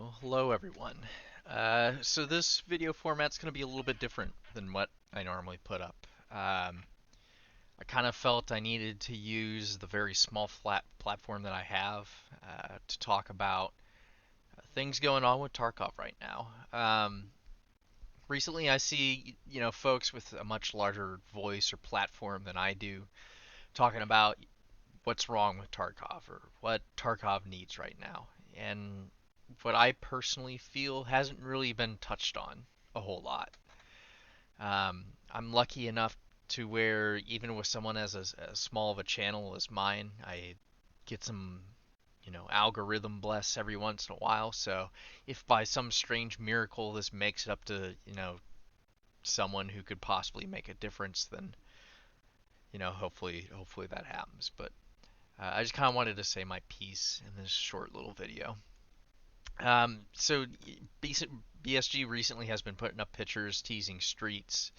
Well, hello everyone. So this video format's going to be a little bit different than what I normally put up. I kind of felt I needed to use the very small flat platform that I have to talk about things going on with Tarkov right now. Recently, I see folks with a much larger voice or platform than I do talking about what's wrong with Tarkov or what Tarkov needs right now. And what I personally feel hasn't really been touched on a whole lot. I'm lucky enough to where even with someone as small of a channel as mine, I get some, algorithm bless every once in a while. So if by some strange miracle this makes it up to, someone who could possibly make a difference, then, hopefully that happens. But I just kind of wanted to say my piece in this short little video. So BSG recently has been putting up pictures teasing streets.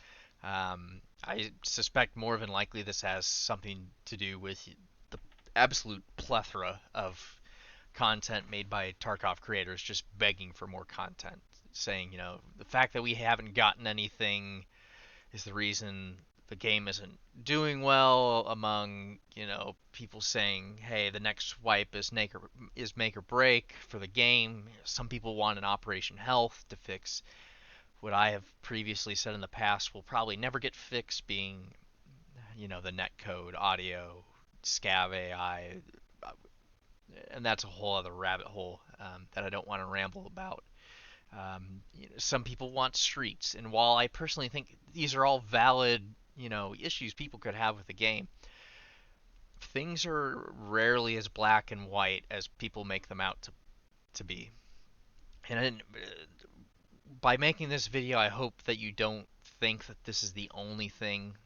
I suspect more than likely this has something to do with the absolute plethora of content made by Tarkov creators just begging for more content, saying, the fact that we haven't gotten anything is the reason the game isn't doing well among people saying, hey, the next wipe is make or break for the game. Some people want an Operation Health to fix what I have previously said in the past will probably never get fixed, being the netcode, audio, scav AI, and that's a whole other rabbit hole that I don't want to ramble about. Some people want streets, and while I personally think these are all valid, issues people could have with the game, things are rarely as black and white as people make them out to be. And by making this video, I hope that you don't think that this is the only thing.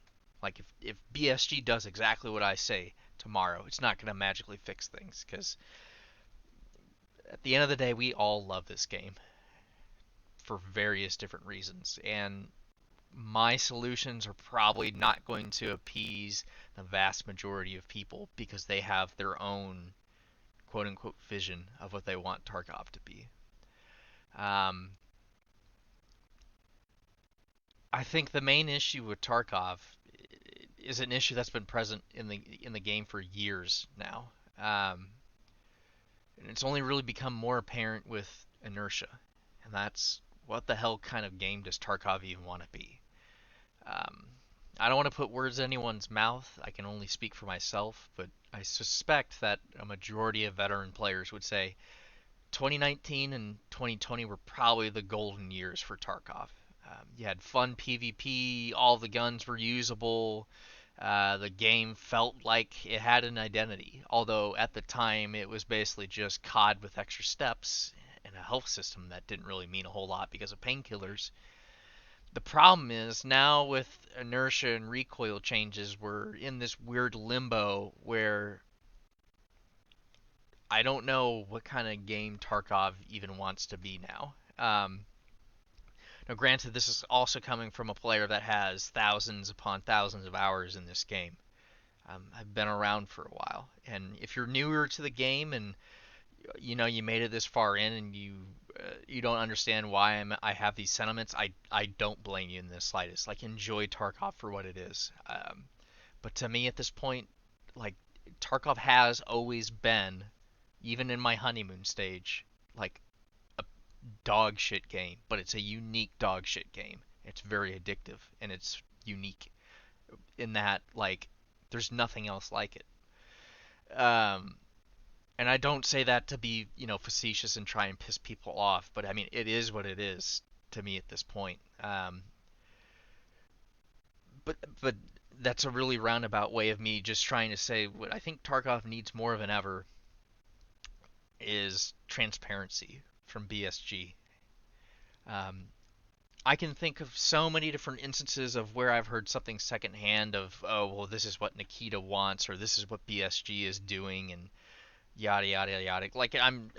Like if BSG does exactly what I say tomorrow, it's not going to magically fix things, because at the end of the day, we all love this game for various different reasons, and my solutions are probably not going to appease the vast majority of people because they have their own quote unquote vision of what they want Tarkov to be. Um, I think the main issue with Tarkov is an issue that's been present in the game for years now, and it's only really become more apparent with inertia, and that's what the hell kind of game does Tarkov even want to be? Um, I don't want to put words in anyone's mouth. I can only speak for myself, but I suspect that a majority of veteran players would say 2019 and 2020 were probably the golden years for Tarkov. You had fun PvP, all the guns were usable, the game felt like it had an identity, although at the time it was basically just COD with extra steps and a health system that didn't really mean a whole lot because of painkillers. The problem is now with inertia and recoil changes, we're in this weird limbo where I don't know what kind of game Tarkov even wants to be now. Now, granted, this is also coming from a player that has thousands upon thousands of hours in this game. I've been around for a while, and if you're newer to the game and you made it this far in and you don't understand why I have these sentiments, I don't blame you in the slightest. Like, enjoy Tarkov for what it is. But to me at this point, like, Tarkov has always been, even in my honeymoon stage, like a dog shit game, but it's a unique dog shit game. It's very addictive and it's unique in that, like, there's nothing else like it. And I don't say that to be, facetious and try and piss people off, but I mean, it is what it is to me at this point. But that's a really roundabout way of me just trying to say what I think Tarkov needs more than ever is transparency from BSG. Um, I can think of so many different instances of where I've heard something secondhand of, oh, well, this is what Nikita wants, or this is what BSG is doing, and yada yada yada. Like, I'm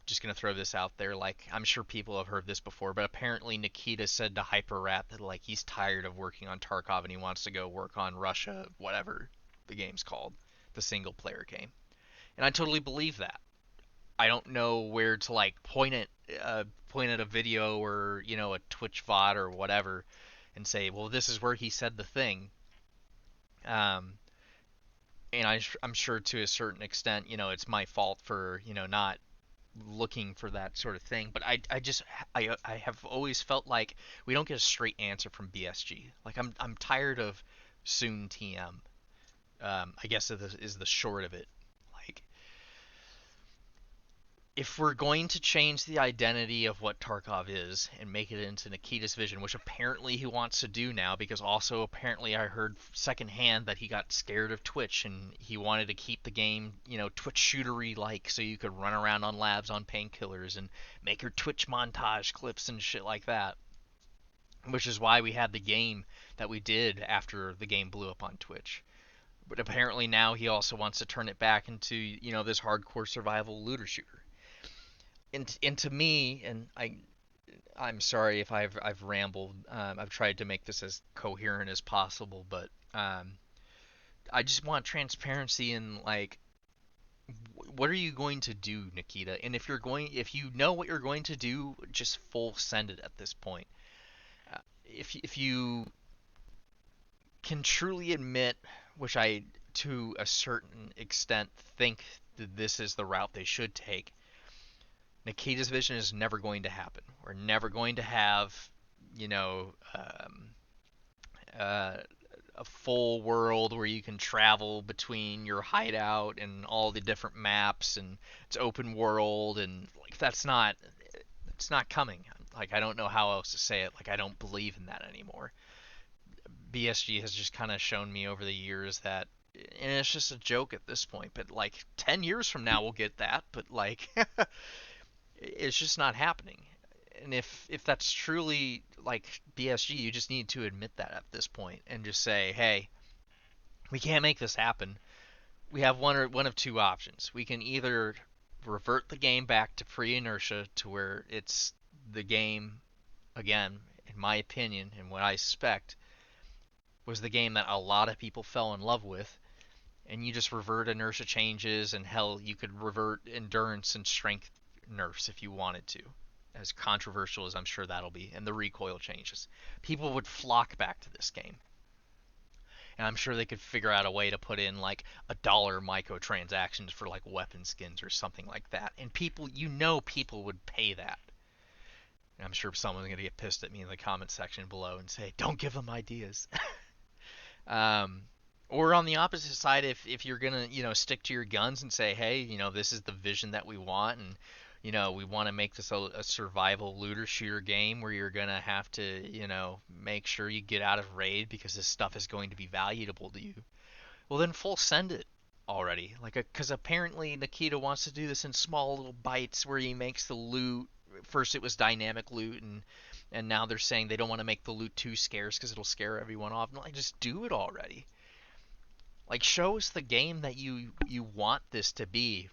just gonna throw this out there. Like, I'm sure people have heard this before, but apparently Nikita said to HyperRat that, like, he's tired of working on Tarkov and he wants to go work on Russia, whatever the game's called, the single player game. And I totally believe that. I don't know where to, like, point it point at a video or a Twitch VOD or whatever and say, well, this is where he said the thing. Um, and I'm sure to a certain extent, it's my fault for not looking for that sort of thing. But I have always felt like we don't get a straight answer from BSG. Like I'm tired of soon TM. I guess is the short of it. Like if we're going to change the identity of what Tarkov is and make it into Nikita's vision, which apparently he wants to do now, because also apparently I heard secondhand that he got scared of Twitch and he wanted to keep the game, Twitch shootery like, so you could run around on labs on painkillers and make your Twitch montage clips and shit like that. Which is why we had the game that we did after the game blew up on Twitch. But apparently now he also wants to turn it back into, this hardcore survival looter shooter. And to me, and I'm sorry if I've rambled. I've tried to make this as coherent as possible, but I just want transparency in like what are you going to do, Nikita? And if you know what you're going to do, just full send it at this point. If you can truly admit, which I to a certain extent think that this is the route they should take, Nikita's vision is never going to happen. We're never going to have, you know, um, uh, a full world where you can travel between your hideout and all the different maps and it's open world and like it's not coming. Like I don't know how else to say it. Like I don't believe in that anymore. BSG has just kind of shown me over the years that and it's just a joke at this point, but like 10 years from now we'll get that, but like it's just not happening. And if that's truly like BSG, you just need to admit that at this point and just say, "Hey, we can't make this happen. We have one of two options. We can either revert the game back to pre-inertia to where it's the game again, in my opinion, and what I suspect was the game that a lot of people fell in love with, and you just revert inertia changes, and hell, you could revert endurance and strength nerfs if you wanted to. As controversial as I'm sure that'll be, and the recoil changes. People would flock back to this game. And I'm sure they could figure out a way to put in like $1 microtransactions for like weapon skins or something like that. And people, people would pay that. And I'm sure someone's going to get pissed at me in the comment section below and say, don't give them ideas. um, or on the opposite side, if you're going to, stick to your guns and say, hey, this is the vision that we want and we want to make this a survival looter shooter game where you're going to have to, make sure you get out of raid because this stuff is going to be valuable to you. Well, then full send it already. Like, because apparently Nikita wants to do this in small little bites where he makes the loot. First it was dynamic loot, and now they're saying they don't want to make the loot too scarce because it'll scare everyone off. Like, just do it already. Like, show us the game that you want this to be.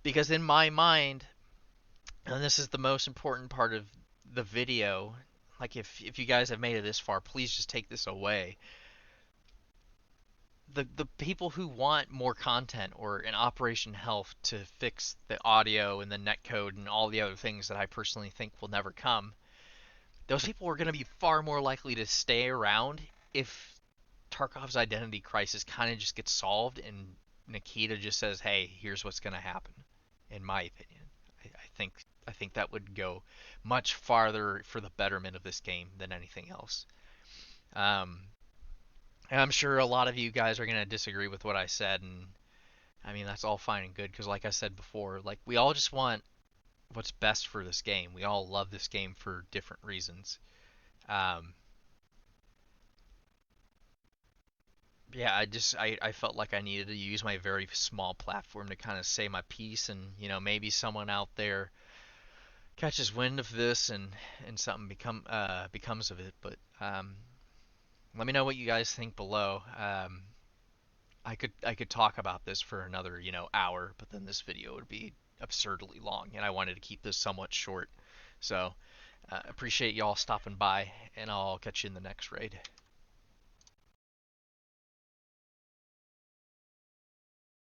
Because in my mind, and this is the most important part of the video, like if you guys have made it this far, please just take this away. The people who want more content or an Operation Health to fix the audio and the netcode and all the other things that I personally think will never come, those people are going to be far more likely to stay around if Tarkov's identity crisis kind of just gets solved and Nikita just says, "Hey, here's what's going to happen." In my opinion, I think that would go much farther for the betterment of this game than anything else. Um, and I'm sure a lot of you guys are going to disagree with what I said, and I mean that's all fine and good because, like I said before, like we all just want what's best for this game. We all love this game for different reasons. Um, yeah, I felt like I needed to use my very small platform to kind of say my piece, and maybe someone out there catches wind of this and something becomes of it. But let me know what you guys think below. I could talk about this for another hour, but then this video would be absurdly long, and I wanted to keep this somewhat short. So appreciate y'all stopping by, and I'll catch you in the next raid.